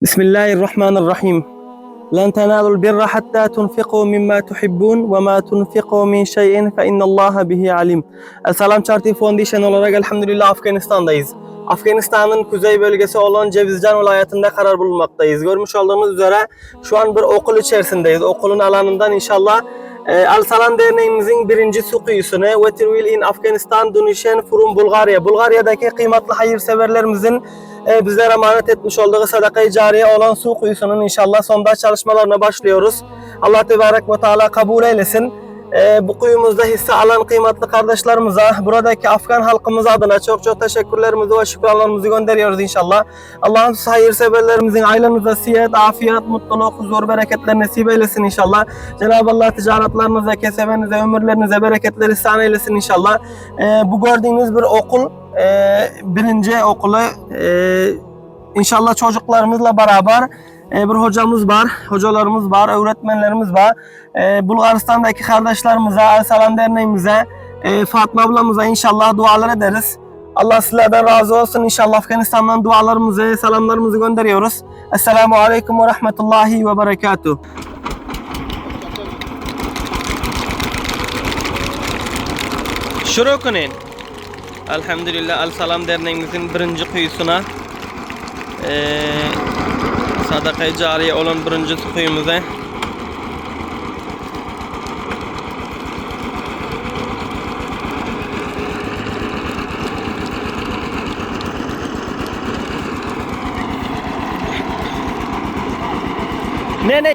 بسم الله الرحمن الرحيم. لن تنالوا البر حتى تنفقوا مما تحبون وما تنفقوا من شيء فإن الله به عليم. El Salam Charity Foundation olarak elhamdülillah Afganistan'dayız. Afganistan'ın kuzey bölgesi olan Cevizcan vilayetinde karar bulunmaktayız. Görmüş olduğunuz üzere şu an bir okul içerisindeyiz. Okulun alanından inşallah El Salam Derneğimizin birinci su kuyusunu Waterwheel in Afganistan Donation from Bulgaria. Bulgarya'daki kıymetli hayırseverlerimizin bizlere emanet etmiş olduğu sadaka-i cariye olan su kuyusunun inşallah sonda çalışmalarına başlıyoruz. Allah Tebarek ve Teala kabul eylesin. Bu kuyumuzda hisse alan kıymetli kardeşlerimize, buradaki Afgan halkımız adına çok teşekkürlerimizi ve şükranlarımızı gönderiyoruz inşallah. Allah'ım hayırseverlerimizin ailenize sıhhat, afiyet, mutluluk, huzur, bereketler nasip eylesin inşallah. Cenab-ı Allah ticaretlerinize, kesebenize, ömürlerinize bereketler ihsan eylesin inşallah. Bu gördüğünüz bir okul, birinci okulu inşallah çocuklarımızla beraber bir hocamız var, hocalarımız var, öğretmenlerimiz var. Bulgaristan'daki kardeşlerimize, El Salam Derneğimize, Fatma ablamıza inşallah dualar ederiz. Allah sizlerden razı olsun. İnşallah Afganistan'dan dualarımızı, selamlarımızı gönderiyoruz. Esselamu Aleyküm ve Rahmetullahi ve Berekatuhu. Şurukunin. Elhamdülillah El Salam Derneğimizin birinci kuyusuna sadaka-i cariye olan birinci su kuyumuza ne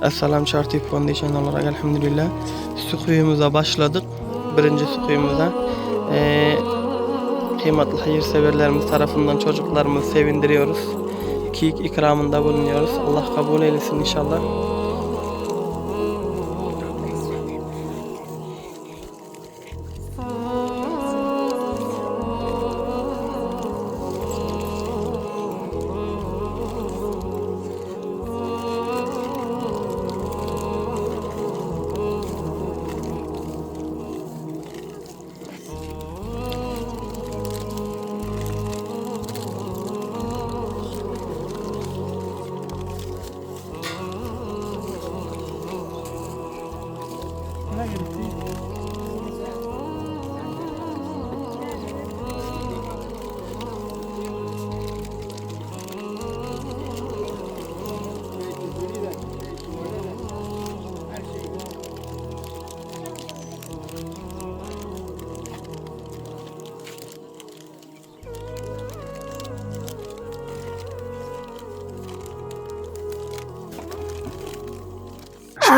El Salam Charity Foundation olarak elhamdülillah su kuyumuza başladık. Birinci su kuyumuza. Kıymetli hayırseverlerimiz tarafından çocuklarımızı sevindiriyoruz. Keyik ikramında bulunuyoruz. Allah kabul eylesin inşallah.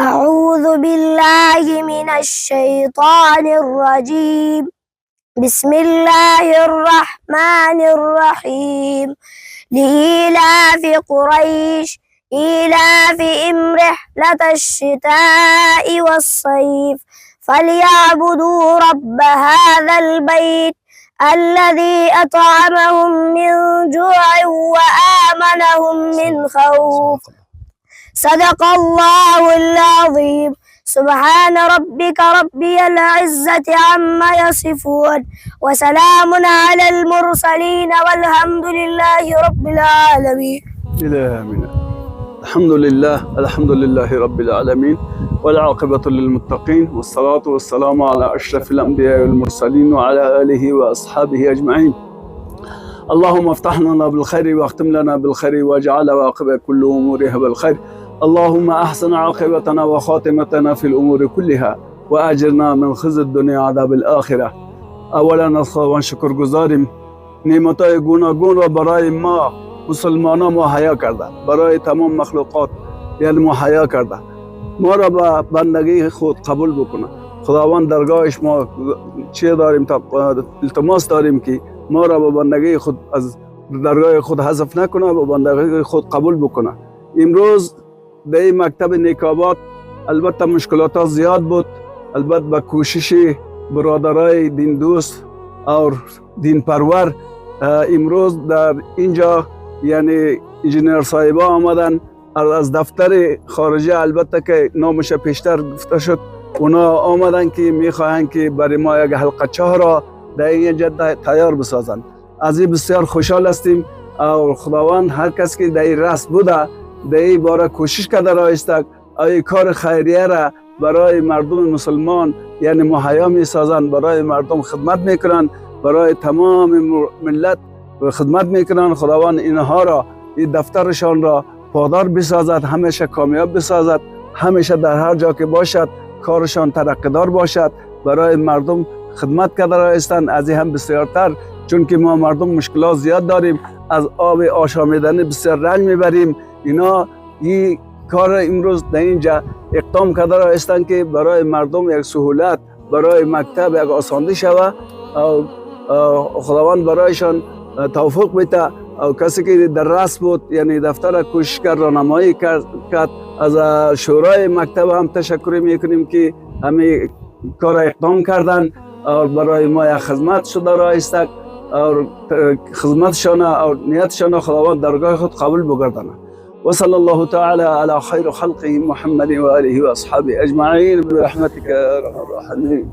أعوذ بالله من الشيطان الرجيم. بسم الله الرحمن الرحيم. لإيلاف قريش إيلافهم رحلة الشتاء والصيف فليعبدوا رب هذا البيت الذي أطعمهم من جوع وآمنهم من خوف. صدق الله العظيم. سبحان ربك رب العزة عما يصفون وسلام على المرسلين والحمد لله رب العالمين. آمين. الحمد لله رب العالمين والعاقبة للمتقين والصلاة والسلام على أشرف الأنبياء والمرسلين وعلى آله وأصحابه أجمعين. اللهم افتح لنا بالخير واختم لنا بالخير واجعل عاقبة كل أمورها بالخير. اللهم أحسن عاقبتنا وخاتمتنا في الأمور كلها وأجرنا من خزي الدنيا عذاب الآخرة. اولا خداوند شکرگزاریم نعمتهای گوناگون را برای ما مسلمانان مهیا کرده، برای تمام مخلوقات یعنی مهیا کرده. ما را به بندگی خود قبول بکنه. خداوند درگاهش ما چه داریم؟ التماس داریم که ما را به بندگی خود از درگاه خود حذف نکنه، به بندگی خود قبول بکنه. امروز در این مکتب نیکاباد البته مشکلات زیاد بود، البته با کوشش برادرای دین دوست اور دین پرور امروز در اینجا یعنی انجینیر صاحبا آمدن از دفتر خارجه، البته که نامش پیشتر گفته شد، اونا آمدن که میخواهند که برای ما یک حلقه چاه را در اینجا تیار بسازند. از این بسیار خوشحال هستیم و خداوند هر کس که در این رسم بوده در این باره کوشش کرده را است این کار خیریه را برای مردم مسلمان یعنی مهیا می سازند، برای مردم خدمت میکنند، برای تمام ملت خدمت میکنند. خداوند اینها را، این دفترشان را پادار بسازد، همیشه کامیاب بسازد، همیشه در هر جا که باشد کارشان ترقیدار باشد، برای مردم خدمت کرده را هستند. از این هم بسیارتر، چون که ما مردم مشکلات زیاد داریم، از آب آشامیدنی بسیار رنج میبریم. اینا این کار امروز در اینجا اقدام کرده را هستند که برای مردم یک سهولت، برای مکتب یک آسانده شود و خداوند برایشان توفیق بده. و کسی که در رأس بود یعنی دفتر کوشش کرد، راهنمایی کرد، از شورای مکتب هم تشکر میکنیم که همه کار اقدام کردن و برای ما یک خدمت شده را است و خدمتشان و نیتشان خداوند درگاه خود قبول بگردانه. و صلی الله تعالی علی خیر خلقه محمد و آله و اصحابه اجمعین برحمتک یا ارحم الراحمین.